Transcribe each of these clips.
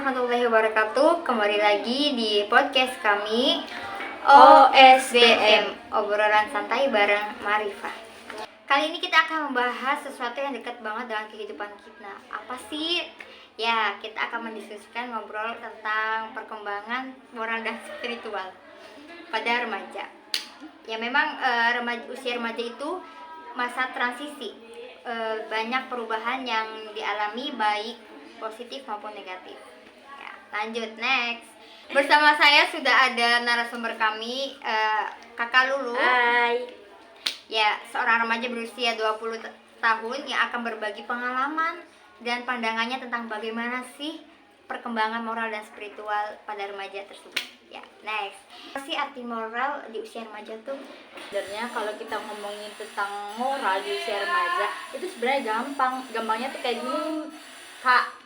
warahmatullahi wabarakatuh. Kembali lagi di podcast kami OSBM, obrolan santai bareng Marifah. Kali ini kita akan membahas sesuatu yang dekat banget dengan kehidupan kita. Apa sih? Ya, kita akan mendiskusikan ngobrol tentang perkembangan moral dan spiritual pada remaja. Ya memang usia remaja itu masa transisi. Banyak perubahan yang dialami baik positif maupun negatif. Ya, lanjut next. Bersama saya sudah ada narasumber kami, Kakak Lulu. Hai. Ya, seorang remaja berusia 20 tahun yang akan berbagi pengalaman dan pandangannya tentang bagaimana sih perkembangan moral dan spiritual pada remaja tersebut. Ya, next. Apa sih arti moral di usia remaja tuh? Sebenarnya kalau kita ngomongin tentang moral di usia remaja itu sebenarnya gampangnya tuh kayak gini, kak.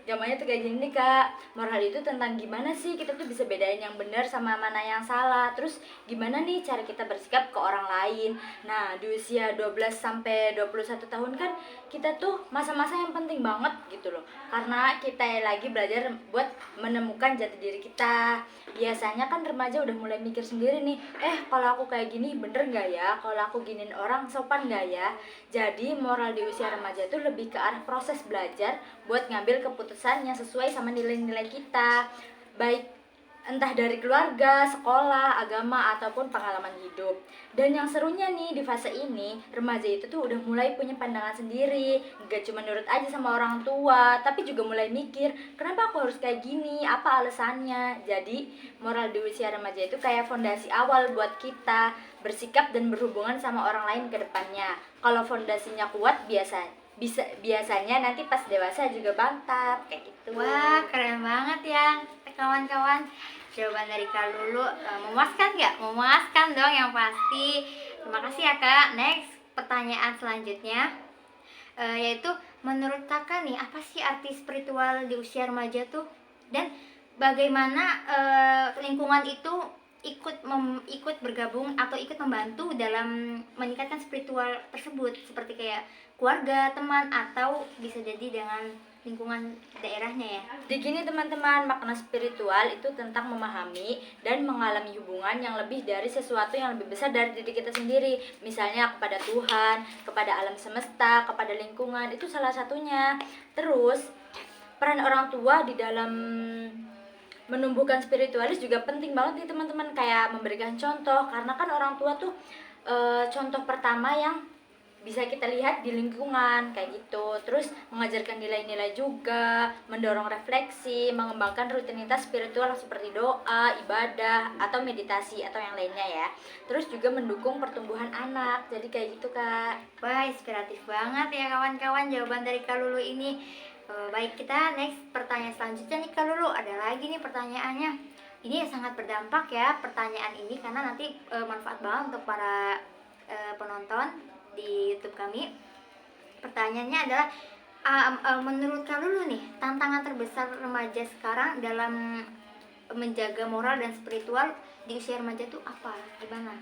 Gampangnya tuh kayak gini nih kak. Moral itu tentang gimana sih kita tuh bisa bedain yang benar sama mana yang salah. Terus gimana nih cara kita bersikap ke orang lain. Nah di usia 12 sampai 21 tahun kan kita tuh masa-masa yang penting banget gitu loh. Karena kita lagi belajar buat menemukan jati diri kita. Biasanya kan remaja udah mulai mikir sendiri nih, kalau aku kayak gini bener gak ya? Kalau aku giniin orang sopan gak ya? Jadi moral di usia remaja itu lebih ke arah proses belajar buat ngambil keputusan yang sesuai sama nilai-nilai kita, baik entah dari keluarga, sekolah, agama, ataupun pengalaman hidup. Dan yang serunya nih di fase ini, remaja itu tuh udah mulai punya pandangan sendiri, gak cuma nurut aja sama orang tua, tapi juga mulai mikir, kenapa aku harus kayak gini, apa alasannya. Jadi moral di usia remaja itu kayak fondasi awal buat kita bersikap dan berhubungan sama orang lain ke depannya. Kalau fondasinya kuat, biasanya nanti pas dewasa juga mantap kayak gitu. Wah, keren banget ya kawan-kawan. Jawaban dari Kak Lulu memuaskan nggak? Memuaskan dong yang pasti. Terima kasih ya Kak. Next, pertanyaan selanjutnya yaitu menurut Kakak nih, apa sih arti spiritual di usia remaja tuh? Dan bagaimana lingkungan itu ikut bergabung atau ikut membantu dalam meningkatkan spiritual tersebut, seperti kayak keluarga, teman, atau bisa jadi dengan lingkungan daerahnya ya. Di gini teman-teman, makna spiritual itu tentang memahami dan mengalami hubungan yang lebih dari sesuatu yang lebih besar dari diri kita sendiri. Misalnya kepada Tuhan, kepada alam semesta, kepada lingkungan, itu salah satunya. Terus peran orang tua di dalam menumbuhkan spiritualis juga penting banget nih teman-teman, kayak memberikan contoh, karena kan orang tua tuh contoh pertama yang bisa kita lihat di lingkungan kayak gitu. Terus mengajarkan nilai-nilai juga, mendorong refleksi, mengembangkan rutinitas spiritual seperti doa, ibadah, atau meditasi atau yang lainnya ya. Terus juga mendukung pertumbuhan anak. Jadi kayak gitu kak. Wah, inspiratif banget ya kawan-kawan jawaban dari Kak Lulu ini. Baik, kita next pertanyaan selanjutnya nih Kak Lulu. Ada lagi nih pertanyaannya. Ini sangat berdampak ya pertanyaan ini, karena nanti manfaat banget untuk para penonton di YouTube kami. Pertanyaannya adalah menurut Kak Lulu nih, tantangan terbesar remaja sekarang dalam menjaga moral dan spiritual di usia remaja itu apa? Gimana?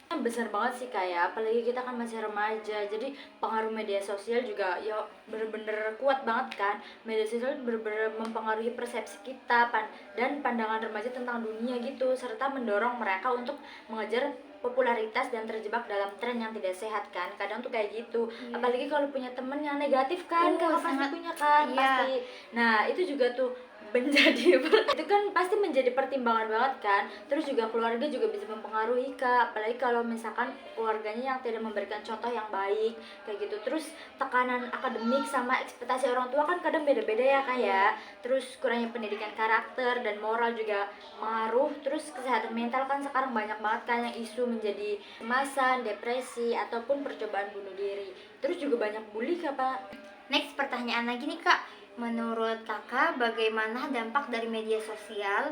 Besar banget sih kayak, apalagi kita kan masih remaja, jadi pengaruh media sosial juga ya bener-bener kuat banget kan. Media sosial bener-bener mempengaruhi persepsi kita dan pandangan remaja tentang dunia gitu, serta mendorong mereka untuk mengejar popularitas dan terjebak dalam tren yang tidak sehat kan. Kadang tuh kayak gitu. Apalagi kalau punya temen yang negatif kan, kakak pasti punya kan. Pasti. Nah itu juga tuh itu kan pasti menjadi pertimbangan banget kan. Terus juga keluarga juga bisa mempengaruhi kak, apalagi kalau misalkan keluarganya yang tidak memberikan contoh yang baik kayak gitu. Terus tekanan akademik sama ekspektasi orang tua kan kadang beda-beda ya kak ya. Terus kurangnya pendidikan karakter dan moral juga mengaruh. Terus kesehatan mental kan sekarang banyak banget kan yang isu menjadi kecemasan, depresi, ataupun percobaan bunuh diri. Terus juga banyak bully kak pak. Next, pertanyaan lagi nih kak. Menurut kakak, bagaimana dampak dari media sosial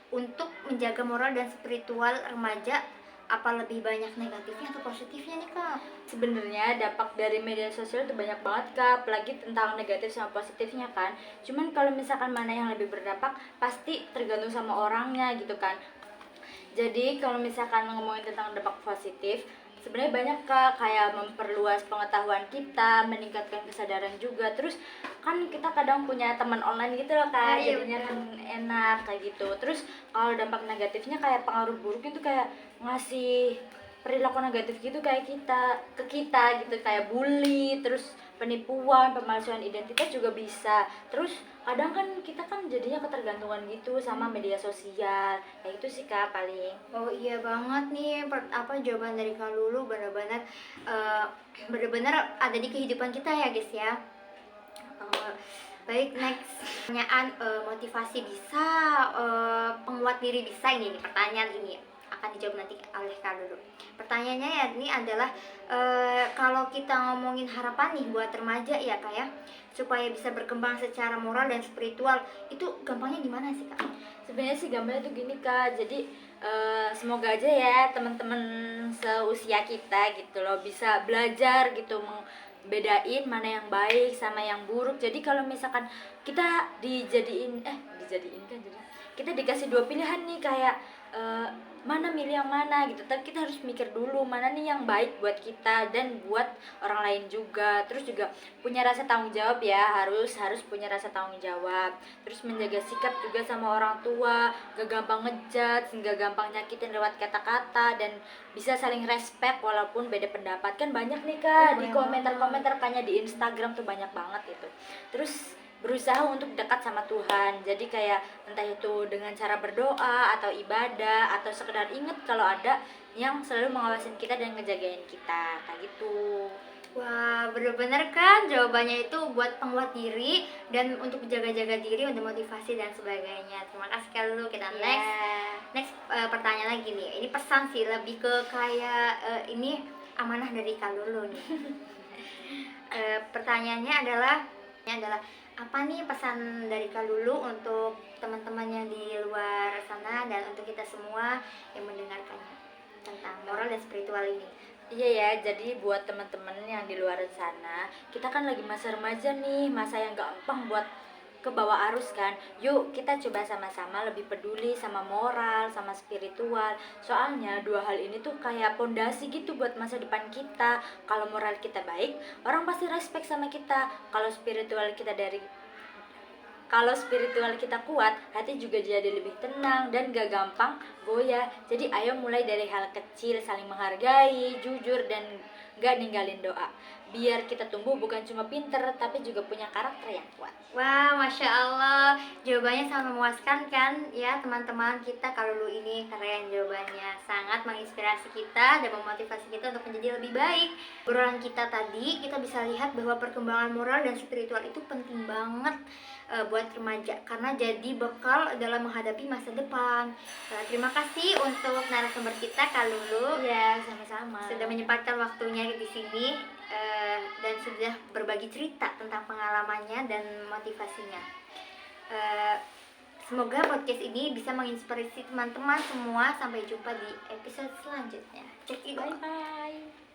untuk menjaga moral dan spiritual remaja? Apa lebih banyak negatifnya atau positifnya nih kak? Sebenarnya dampak dari media sosial itu banyak banget kak, apalagi tentang negatif sama positifnya kan. Cuman kalau misalkan mana yang lebih berdampak, pasti tergantung sama orangnya gitu kan. Jadi kalau misalkan ngomongin tentang dampak positif, sebenarnya banyak Kak, kayak memperluas pengetahuan kita, meningkatkan kesadaran juga. Terus kan kita kadang punya teman online gitu loh Kak, Iya, jadinya bener. kan enak kayak gitu. Terus kalau dampak negatifnya kayak pengaruh buruk itu kayak ngasih perilaku negatif gitu kayak kita gitu, kayak bully, terus penipuan, pemalsuan identitas juga bisa. Terus kadang kan kita kan jadinya ketergantungan gitu sama media sosial. Kayak itu sih Kak paling. Oh iya banget nih, jawaban dari Kak Lulu benar-benar eh, benar-benar ada di kehidupan kita ya guys ya. Eh, Baik, next pertanyaan, motivasi bisa, penguat diri bisa, ini nih pertanyaan ini akan dijawab nanti oleh Kak Lulu. Pertanyaannya ya ini adalah, kalau kita ngomongin harapan nih buat remaja ya Kak ya, supaya bisa berkembang secara moral dan spiritual, itu gampangnya gimana sih Kak? Sebenarnya sih gambarnya tuh gini Kak, jadi semoga aja ya teman-teman seusia kita gitu loh bisa belajar gitu bedain mana yang baik sama yang buruk. Jadi kalau misalkan kita dijadiin kan, jadi kita dikasih dua pilihan nih kayak mana milih yang mana gitu, tapi kita harus mikir dulu mana nih yang baik buat kita dan buat orang lain juga. Terus juga punya rasa tanggung jawab ya, harus punya rasa tanggung jawab. Terus menjaga sikap juga sama orang tua, gak gampang ngejudge, gak gampang nyakitin lewat kata-kata, dan bisa saling respect walaupun beda pendapat. Kan banyak nih Kak di Banyak komentar-komentar kayaknya di Instagram tuh banyak banget itu. Terus berusaha untuk dekat sama Tuhan, jadi kayak entah itu dengan cara berdoa atau ibadah atau sekedar inget kalau ada yang selalu mengawasin kita dan ngejagain kita kayak gitu. Wah, bener-bener kan jawabannya itu buat penguat diri dan untuk jaga-jaga diri, untuk motivasi dan sebagainya. Terima kasih Kak Lulu. Kita next. Next, pertanyaan lagi nih. Ini pesan sih, lebih ke kayak ini amanah dari Kak Lulu nih. Pertanyaannya adalah apa nih pesan dari Kak Lulu untuk teman-teman yang di luar sana dan untuk kita semua yang mendengarkannya tentang moral dan spiritual ini. Iya ya, jadi buat teman-teman yang di luar sana, kita kan lagi masa remaja nih, masa yang gampang buat ke bawah arus kan. Yuk kita coba sama-sama lebih peduli sama moral, sama spiritual. Soalnya dua hal ini tuh kayak pondasi gitu buat masa depan kita. Kalau moral kita baik, orang pasti respect sama kita. Kalau spiritual kita kuat, hati juga jadi lebih tenang dan gak gampang goyah. Jadi ayo mulai dari hal kecil, saling menghargai, jujur, dan gak ninggalin doa. Biar kita tumbuh bukan cuma pinter, tapi juga punya karakter yang kuat. Wah, Masya Allah, jawabannya sangat memuaskan kan ya teman-teman kita. Kalau Lulu ini keren jawabannya, sangat menginspirasi kita dan memotivasi kita untuk menjadi lebih baik. Obrolan kita tadi, kita bisa lihat bahwa perkembangan moral dan spiritual itu penting banget buat remaja, karena jadi bekal dalam menghadapi masa depan. Terima kasih untuk narasumber kita Kak Lulu. Iya, sama-sama. Sudah menyempatkan waktunya di sini dan sudah berbagi cerita tentang pengalamannya dan motivasinya. Semoga podcast ini bisa menginspirasi teman-teman semua. Sampai jumpa di episode selanjutnya. Check it out. Bye-bye.